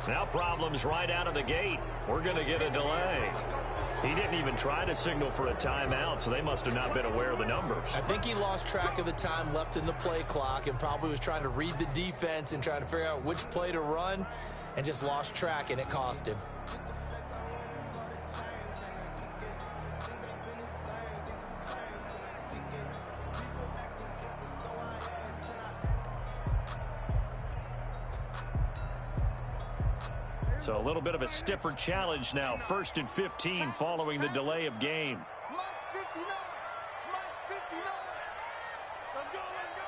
Now problems right out of the gate. We're going to get a delay. He didn't even try to signal for a timeout, so they must have not been aware of the numbers. I think he lost track of the time left in the play clock and probably was trying to read the defense and trying to figure out which play to run and just lost track, and it cost him. So a little bit of a stiffer challenge now. 1st and 15 following the delay of game. Mike's 59. Mike's 59. Let's go, let's go.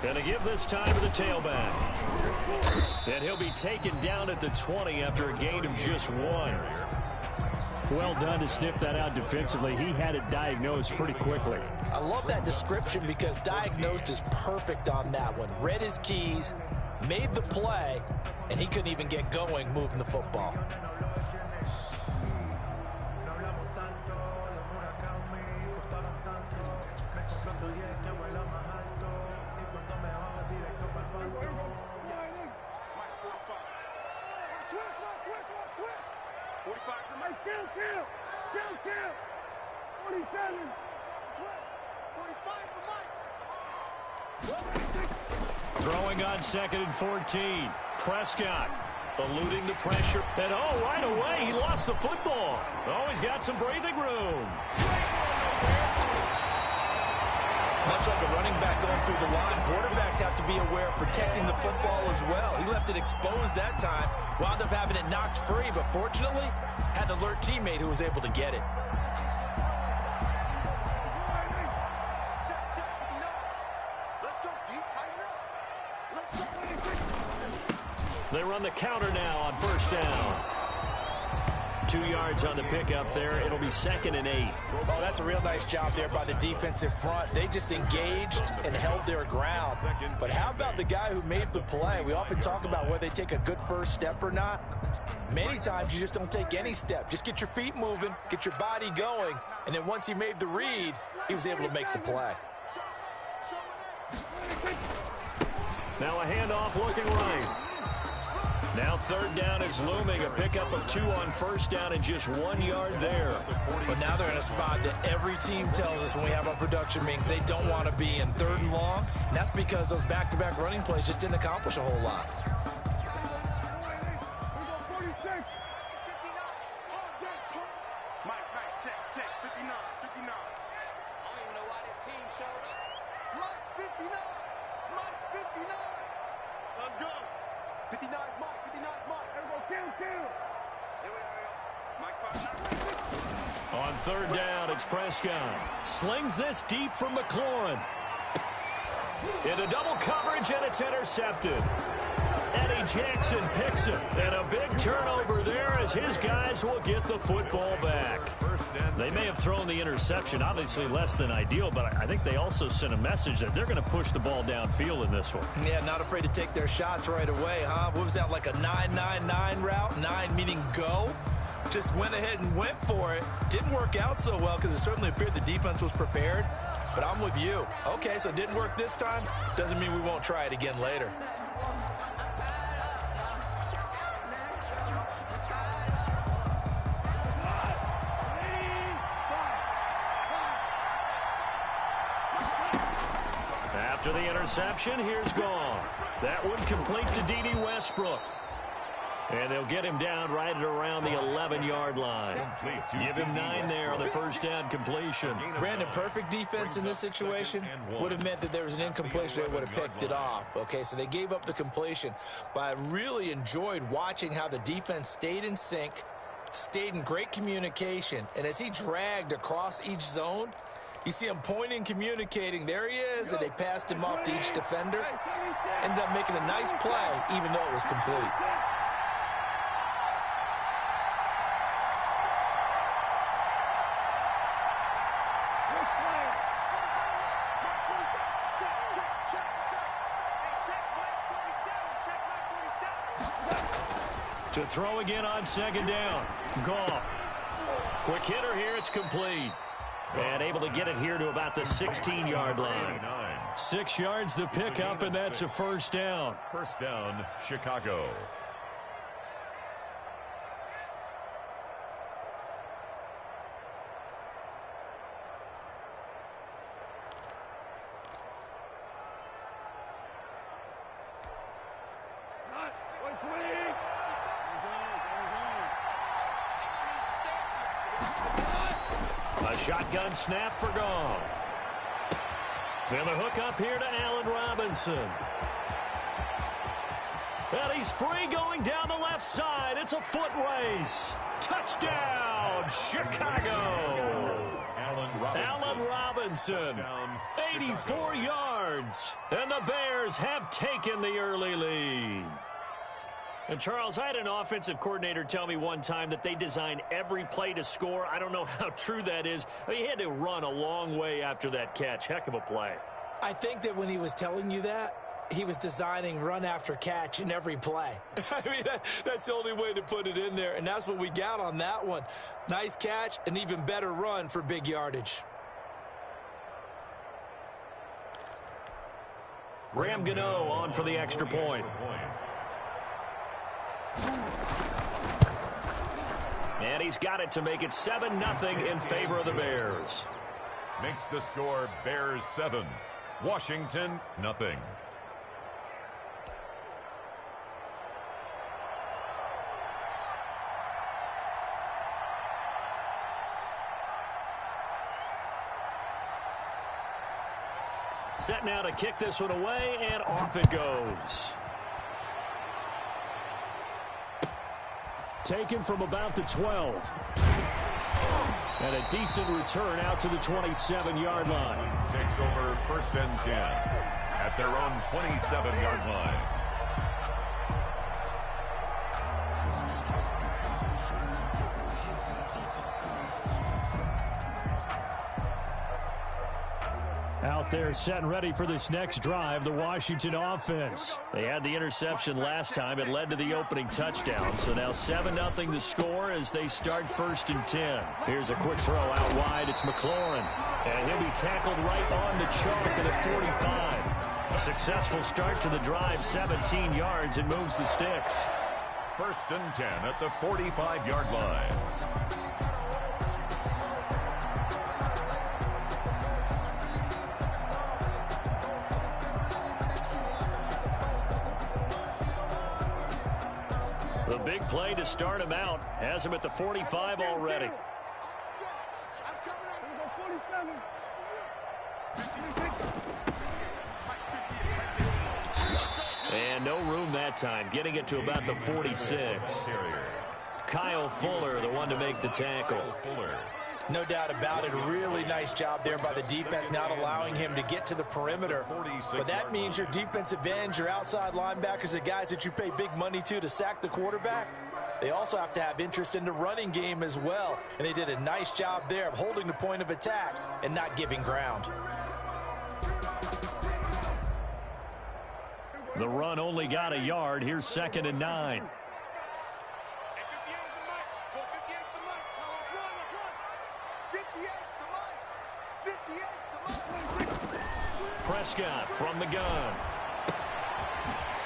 Hey, Gonna give this time to the tailback. And he'll be taken down at the 20 after a gain of just 1. Well done to sniff that out defensively. He had it diagnosed pretty quickly. I love that description because diagnosed is perfect on that one. Read his keys, made the play, and he couldn't even get going moving the football. Kill. 47. 45 for Mike. Throwing on 2nd and 14. Prescott eluding the pressure. And right away, he lost the football. He's got some breathing room. Much like a running back going through the line, quarterbacks have to be aware of protecting the football as well. He left it exposed that time, wound up having it knocked free, but fortunately, had an alert teammate who was able to get it. They run the counter now on 1st down. 2 yards on the pickup there. It'll be 2nd and 8. Oh, that's a real nice job there by the defensive front. They just engaged and held their ground. But how about the guy who made the play? We often talk about whether they take a good first step or not. Many times you just don't take any step. Just get your feet moving, get your body going, and then once he made the read, he was able to make the play. Now a handoff looking right. Now 3rd down is looming. A pickup of 2 on 1st down and just 1 yard there. But now they're in a spot that every team tells us when we have our production meetings they don't want to be in 3rd and long. And that's because those back-to-back running plays just didn't accomplish a whole lot. On 3rd down, it's Prescott. Slings this deep from McLaurin. Into double coverage, and it's intercepted. Eddie Jackson picks it. And a big turnover there as his guys will get the football back. They may have thrown the interception, obviously less than ideal, but I think they also sent a message that they're going to push the ball downfield in this one. Yeah, not afraid to take their shots right away, huh? What was that, like a 9-9-9 route? 9 meaning go? Just went ahead and went for it. Didn't work out so well because it certainly appeared the defense was prepared. But I'm with you. Okay, so it didn't work this time. Doesn't mean we won't try it again later. After the interception, here's Goff. That one complete to D.D. Westbrook. And they'll get him down right at around the 11-yard line. Give him 9 there on the 1st down completion. Brandon, perfect defense in this situation would have meant that there was an incompletion. They would have picked it off. Okay, so they gave up the completion. But I really enjoyed watching how the defense stayed in sync, stayed in great communication. And as he dragged across each zone, you see him pointing, communicating. There he is, and they passed him off to each defender. Ended up making a nice play, even though it was complete. To throw again on 2nd down. Goff. Quick hitter here. It's complete. And able to get it here to about the 16-yard line. 6 yards the pickup, and that's a first down. First down, Chicago. A shotgun snap for Goff. And the hook up here to Allen Robinson. And he's free going down the left side. It's a foot race. Touchdown, Chicago. Allen Robinson, 84 yards. And the Bears have taken the early lead. And, Charles, I had an offensive coordinator tell me one time that they design every play to score. I don't know how true that is. I mean, he had to run a long way after that catch. Heck of a play. I think that when he was telling you that, he was designing run after catch in every play. I mean, that's the only way to put it in there, and that's what we got on that one. Nice catch, an even better run for big yardage. Graham Gano on for the extra point. And he's got it to make it 7-0 in favor of the Bears. Makes the score Bears 7, Washington nothing. Set now to kick this one away, and off it goes. Taken from about the 12. And a decent return out to the 27-yard line. Takes over first and 10 at their own 27-yard line. Out there set and ready for this next drive, the Washington offense. They had the interception last time. It led to the opening touchdown. So now 7-0 the score as they start first and 10. Here's a quick throw out wide. It's McLaurin. And he'll be tackled right on the chalk at the 45. A successful start to the drive, 17 yards, and moves the sticks. First and 10 at the 45-yard line. The big play to start him out has him at the 45 already. And no room that time, getting it to about the 46. Kyle Fuller, the one to make the tackle. No doubt about it. Really nice job there by the defense, not allowing him to get to the perimeter. But that means your defensive ends, your outside linebackers, the guys that you pay big money to sack the quarterback, they also have to have interest in the running game as well. And they did a nice job there of holding the point of attack and not giving ground. The run only got a yard. Here's 2nd and 9. Prescott from the gun.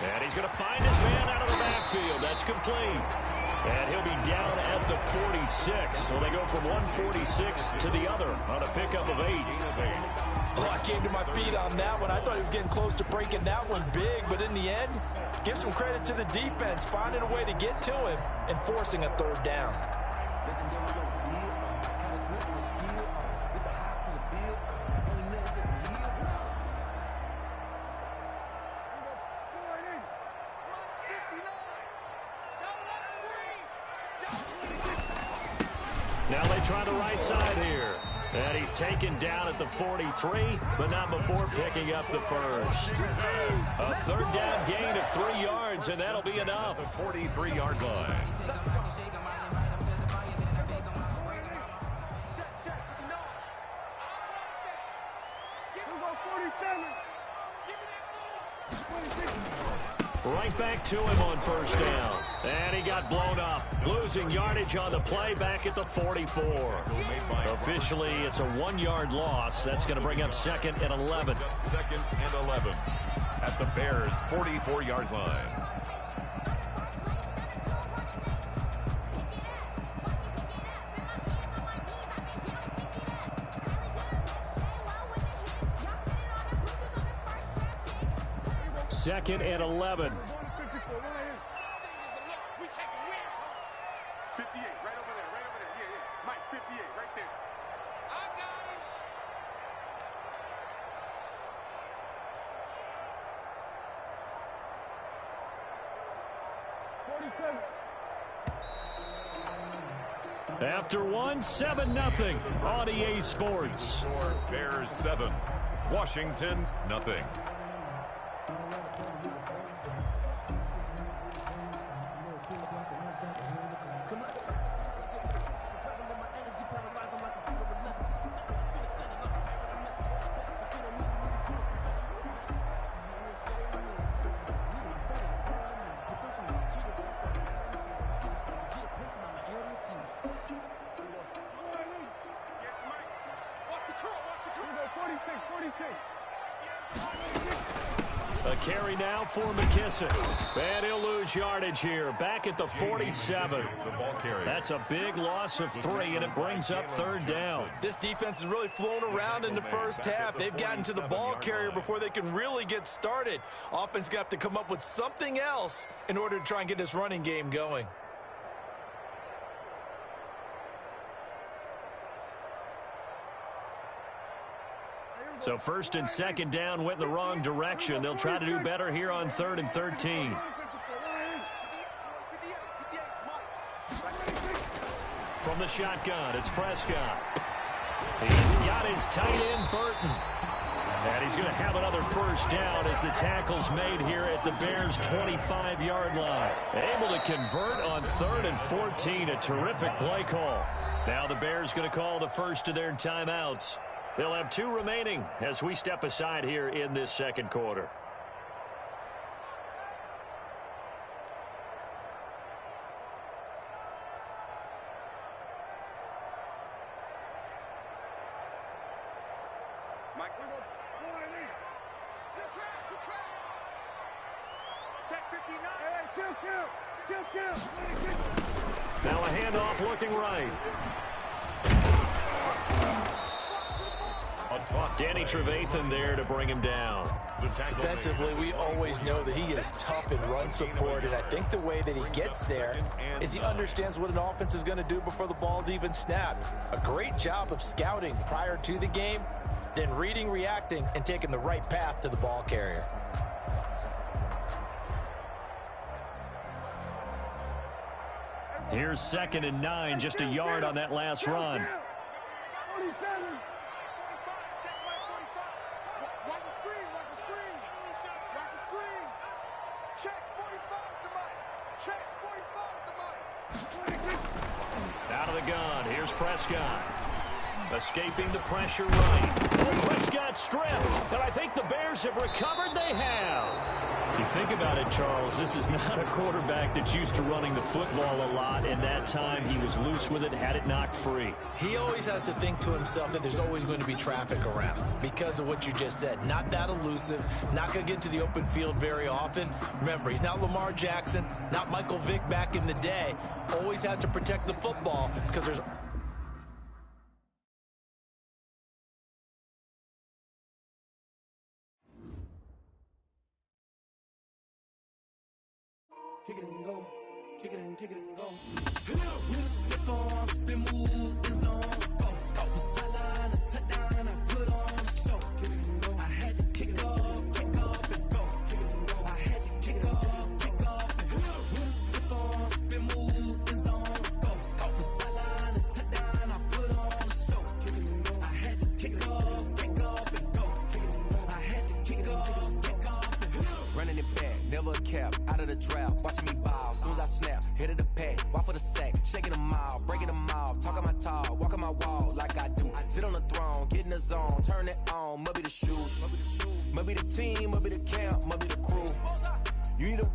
And he's going to find his man out of the backfield. That's complete. And he'll be down at the 46. So they go from 146 to the other on a pickup of 8. Well, I came to my feet on that one. I thought he was getting close to breaking that one big. But in the end, give some credit to the defense, finding a way to get to him and forcing a third down. Now they try the right side here. And he's taken down at the 43, but not before picking up the first. A third down gain of 3 yards, and that'll be enough. The 43-yard line. Right back to him on first down. And he got blown up. Losing yardage on the play back at the 44. Officially, it's a 1-yard loss. That's going to bring up 2nd and 11. 2nd and 11 at the Bears' 44-yard line. Second and 11. 58, right over there, right over there. Yeah. Mike, 58, right there. I got it. After 7-0 on EA Sports. Bears 7, Washington nothing. A carry now for McKissick. And he'll lose yardage here. Back at the 47. That's a big loss of 3, and it brings up 3rd down. This defense has really flown around in the first half. They've gotten to the ball carrier before they can really get started. Offense got to come up with something else in order to try and get this running game going. So 1st and 2nd down went in the wrong direction. They'll try to do better here on 3rd and 13. From the shotgun, it's Prescott. He's got his tight end, Burton. And he's going to have another 1st down as the tackle's made here at the Bears' 25-yard line. Able to convert on 3rd and 14. A terrific play call. Now the Bears going to call the first of their timeouts. They'll have 2 remaining as we step aside here in this 2nd quarter. Mike, check 59. Hey, kill. Now a handoff looking right. Danny Trevathan there to bring him down. Defensively, we always know that he is tough in run support, and I think the way that he gets there is he understands what an offense is going to do before the ball's even snapped. A great job of scouting prior to the game, then reading, reacting, and taking the right path to the ball carrier. Here's 2nd and 9, just a yard on that last run. Out of the gun, here's Prescott. Escaping the pressure right. Oh, Prescott stripped. And I think the Bears have recovered. They have. You think about it, Charles, this is not a quarterback that's used to running the football a lot, and that time he was loose with it, had it knocked free. He always has to think to himself that there's always going to be traffic around because of what you just said. Not that elusive, not going to get into the open field very often. Remember, he's not Lamar Jackson, not Michael Vick back in the day. Always has to protect the football because there's kick it and go, kick it and go. With a stiff arm, spin move, in zone, go. Off the sideline, a touchdown, I put on a show. Kick it and go. I had to kick off and go. Kick it and go. I had to kick off and go. With a stiff arm, spin move, in zone, go. Off the sideline, a touchdown, I put on a show. Kick it and go. I had to kick off and go. Kick it and go. I had to kick off and go. Running it back, never a cap, out of the draft, watching me ball, soon as I snap, hit of the pack, walk for the sack, shaking them out, breaking them off, talking my talk, walking my wall like I do, sit on the throne, get in the zone, turn it on, maybe the shoes, maybe the team, maybe the camp, maybe the crew, you need a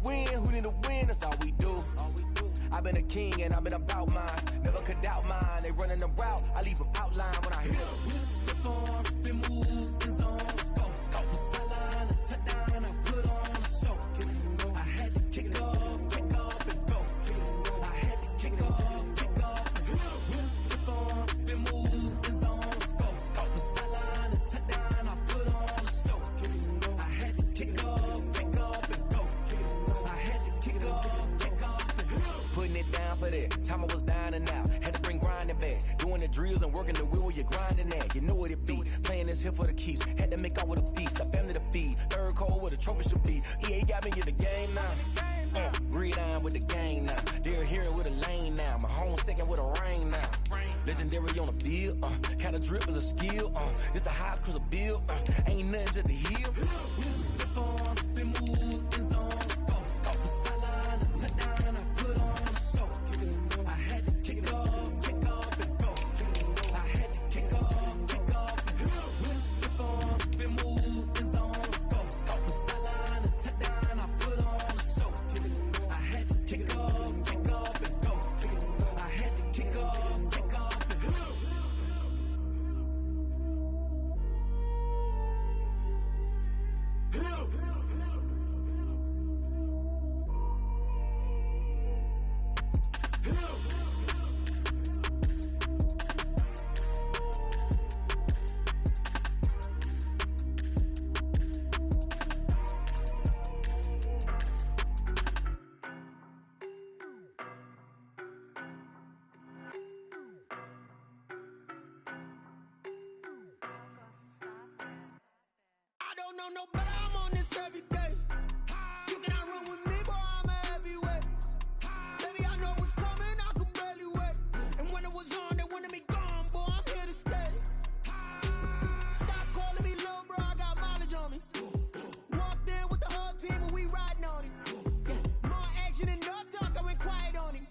been a king and I've been about mine. Never could doubt mine. They running the route, I leave them outline when I hit them. With a stiff arm, spin move, in zone, scope from sideline to touchdown. I put on a show. I had to kick off and go. I had to kick off and go. With a stiff arm, spin move, in zone, scope from sideline to touchdown. I put on a show. I had to kick off and go. I had to kick off and go. Putting it down for that. Time I was down and out. Had to bring grinding back. Doing the drills and working the wheel where you're grinding at. You know what it be. Playing this here for the keeps. Had to make out with a feast. A family to feed. Third cold where the trophy should be. EA got me in the game now. Breathe down with the gang now. They're here with a lane now. My home second with a rain now. Legendary on the field. Kinda drip is a skill. This the highest cruiser bill. Ain't nothing to the hill. Step on, spin move, in zone, scope from sideline to touchdown. I put on a show. I had to kick off and go. I had to kick off and go. Step on, spin move, in zone, scope from sideline to touchdown. I put on a show. I had to kick off and go. I had to kick off and go. No, but I'm on this every day. You cannot run with me, boy, I'm a heavyweight. Baby, I know what's coming, I could barely wait. And when it was on, they wanted me gone, boy, I'm here to stay. Stop calling me little bro, I got mileage on me. Walked in with the whole team and we riding on him. Yeah. More action and no talk, I went quiet on him.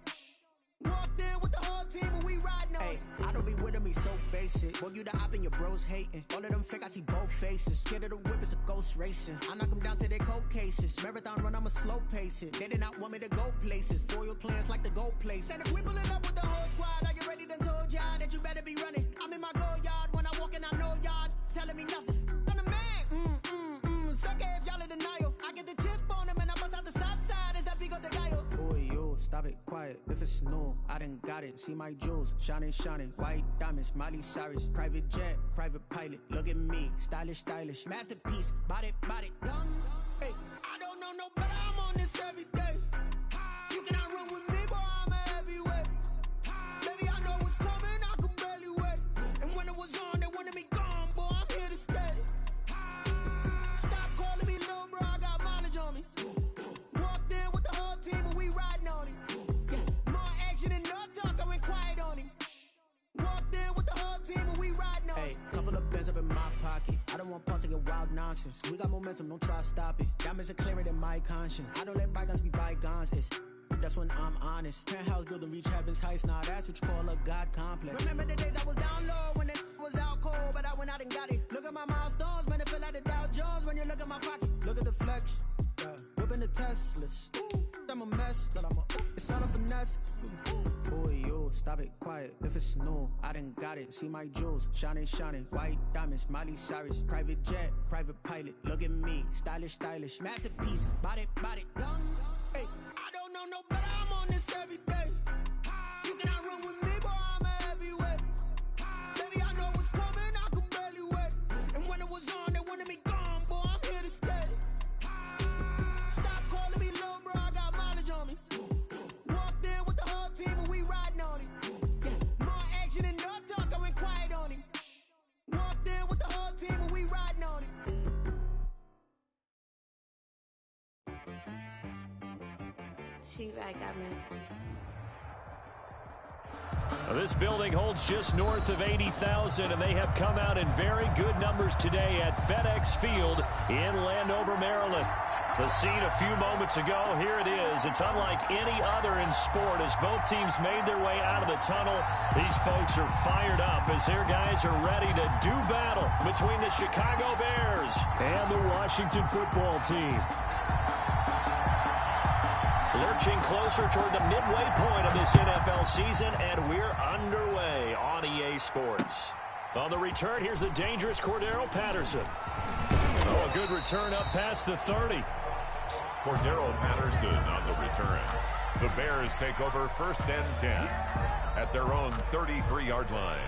Walked in with the whole team and we riding on him. I don't be with me so basic. Boy, you the op and your bros hating. All of them fake, I see both faces. Scared of the whip, it's a ghost racing. I knock them down to their cold cases. Marathon run, I'ma slow pace it. They did not want me to go places. Foil plans like the go place. And if we pulling up with the whole squad, are you ready? Done told y'all that you better be running. I'm in my go yard. When I walk in, I know y'all telling me nothing. I'm the man. Suck it if y'all in denial. I get the chip on him and I bust out the south side. Is that Vigo the guy? Boy, yo, stop it, quiet. If it's new, I done got it. See my jewels, shining, shining. White diamonds, Miley Cyrus. Private jet, private pilot. Look at me, stylish, stylish. Masterpiece, body, young. Hey, I don't know no better, I'm on this every day. You cannot run with me, boy, I'm a heavyweight. Baby, I know what's coming, I could barely wait. And when it was on, they wanted me gone, boy, I'm here to stay. Stop calling me little bro, I got mileage on me. Walked in with the whole team and we riding on him. Yeah. More action and no talk, I went quiet on him. Walked in with the whole team and we riding on him. Hey, couple of bands up in my pocket. I don't want pause to get wild nonsense. We got momentum, don't try to stop it. Diamonds are clearer than my conscience. I don't let bygones be bygones. That's when I'm honest. Penthouse building reach heaven's heights. Nah, that's what you call a God complex. Remember the days I was down low when it was out cold, but I went out and got it. Look at my milestones, man, it feel like the Dow Jones when you look at my pocket. Look at the flex, whipping the Teslas. I'm a mess, but it's all a finesse. Boy, yo, stop it, quiet. If it's new, I done got it. See my jewels, shining, shining. White diamonds, Miley Cyrus. Private jet, private pilot. Look at me, stylish, stylish. Masterpiece, body, young. Hey, I don't know no better, I'm on this every day. You cannot run with me, boy, I'm a heavyweight. Baby, I know what's coming, I could barely wait. And when it was on, they wanted me gone, boy, I'm here to stay. Stop calling me little bro, I got mileage on me. Walked in with the whole team and we riding on him. Yeah. More action and no talk, I went quiet on him. Walked in with the whole team and we riding on him. This building holds just north of 80,000, and they have come out in very good numbers today at FedEx Field in Landover, Maryland. The scene a few moments ago, here it is. It's unlike any other in sport as both teams made their way out of the tunnel. These folks are fired up as their guys are ready to do battle between the Chicago Bears and the Washington football team. Lurching closer toward the midway point of this NFL season, and we're underway on EA Sports. On the return, here's the dangerous Cordero Patterson. Oh, a good return up past the 30. Cordero Patterson on the return. The Bears take over 1st and 10 at their own 33-yard line.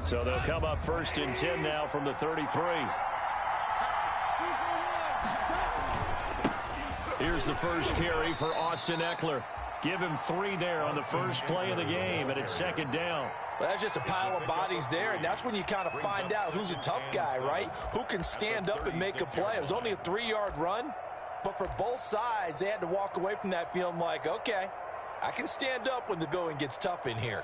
So they'll come up 1st and 10 now from the 33. Here's the first carry for Austin Eckler. Give him 3 there on the first play of the game, and it's 2nd down. Well, that's just a pile of bodies there, and that's when you kind of find out who's a tough guy, right? Who can stand up and make a play. It was only a 3-yard run, but for both sides, they had to walk away from that feeling like, okay, I can stand up when the going gets tough in here.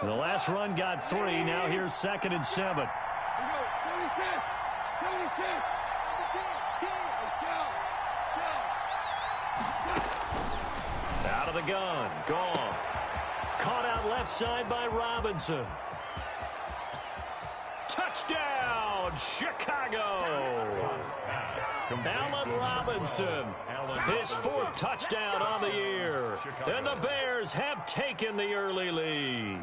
The last run got 3. Now here's 2nd and 7. Out of the gun. Gone. Caught out left side by Robinson. Touchdown, Chicago. Allen Robinson, his 4th touchdown on the year. And the Bears have taken the early lead.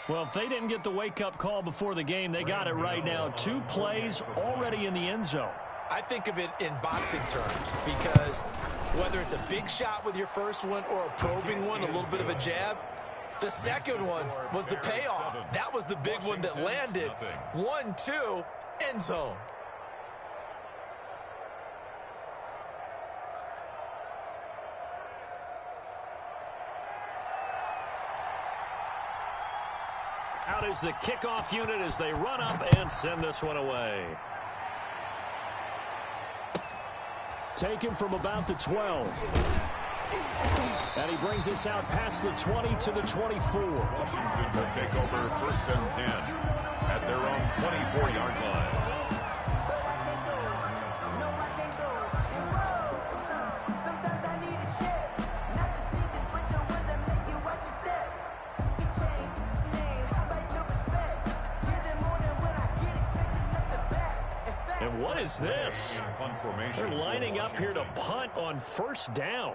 Well, if they didn't get the wake-up call before the game, they got it right now. 2 plays already in the end zone. I think of it in boxing terms because whether it's a big shot with your first one or a probing one, a little bit of a jab, the second one was the payoff. That was the big one that landed. 1-2, end zone. Out is the kickoff unit as they run up and send this one away. Taken from about the 12. And he brings us out past the 20 to the 24. Washington will take over 1st and 10 at their own 24-yard line. And what is this? They're lining up here to punt on 1st down.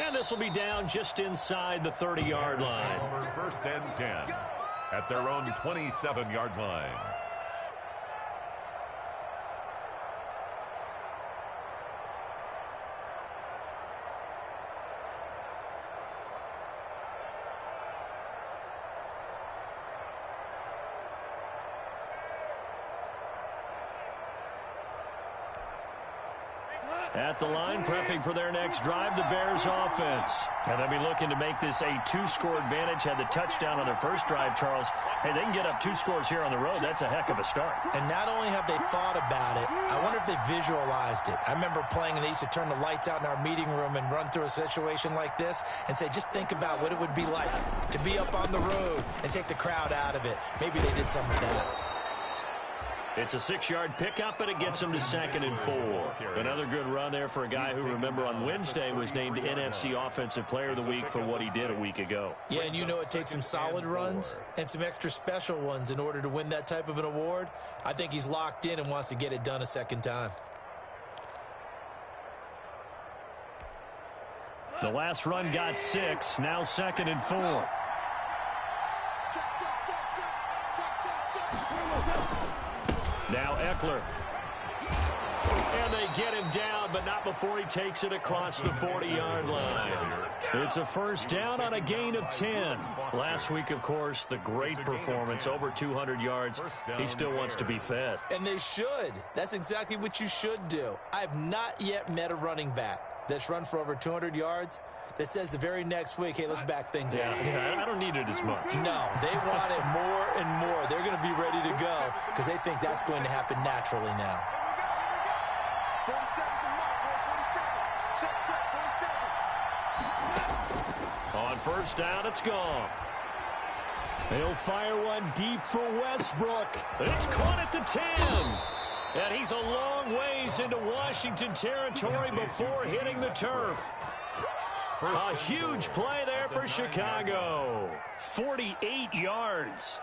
And this will be down just inside the 30-yard line. Over 1st and 10 at their own 27-yard line. At the line, prepping for their next drive, the Bears offense. And they'll be looking to make this a 2-score advantage. Had the touchdown on their first drive, Charles. Hey, they can get up 2 scores here on the road. That's a heck of a start. And not only have they thought about it, I wonder if they visualized it. I remember playing, and they used to turn the lights out in our meeting room and run through a situation like this and say, just think about what it would be like to be up on the road and take the crowd out of it. Maybe they did something with that. It's a 6-yard pickup, and it gets him to 2nd and 4. Another good run there for a guy who, remember, on Wednesday was named NFC Offensive Player of the Week for what he did a week ago. Yeah, and you know it takes some solid runs and some extra special ones in order to win that type of an award. I think he's locked in and wants to get it done a second time. The last run got 6, now 2nd and 4. Now Eckler. And they get him down, but not before he takes it across the 40-yard line. It's a 1st down on a gain of 10. Last week, of course, the great performance, over 200 yards. He still wants to be fed. And they should. That's exactly what you should do. I have not yet met a running back that's run for over 200 yards that says the very next week, hey, let's back things up. Yeah, I don't need it as much. No, they want it more and more. They're going to be ready to go because they think that's going to happen naturally now. On first down, it's gone. He'll fire one deep for Westbrook. It's caught at the 10. And he's a long ways into Washington territory before hitting the turf. A huge play there for Chicago. 48 yards.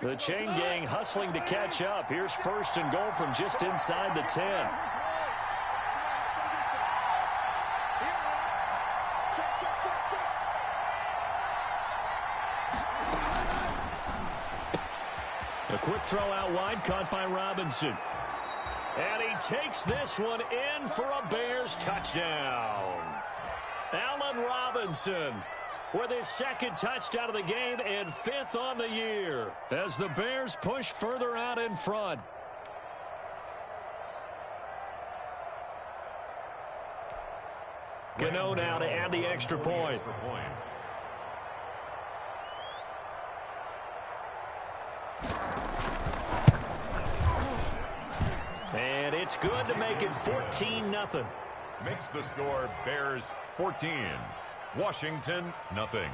The chain gang hustling to catch up. Here's first and goal from just inside the 10. A quick throw out wide, caught by Robinson. And he takes this one in for a Bears touchdown. Allen Robinson with his second touchdown of the game and 5th on the year as the Bears push further out in front. Gano now to add the extra point. And it's good to make it 14-0. Makes the score Bears 14. Washington, nothing.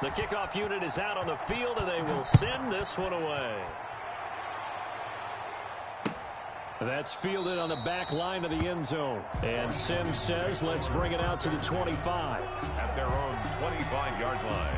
The kickoff unit is out on the field, and they will send this one away. That's fielded on the back line of the end zone. And Sims says, let's bring it out to the 25. At their own 25-yard line.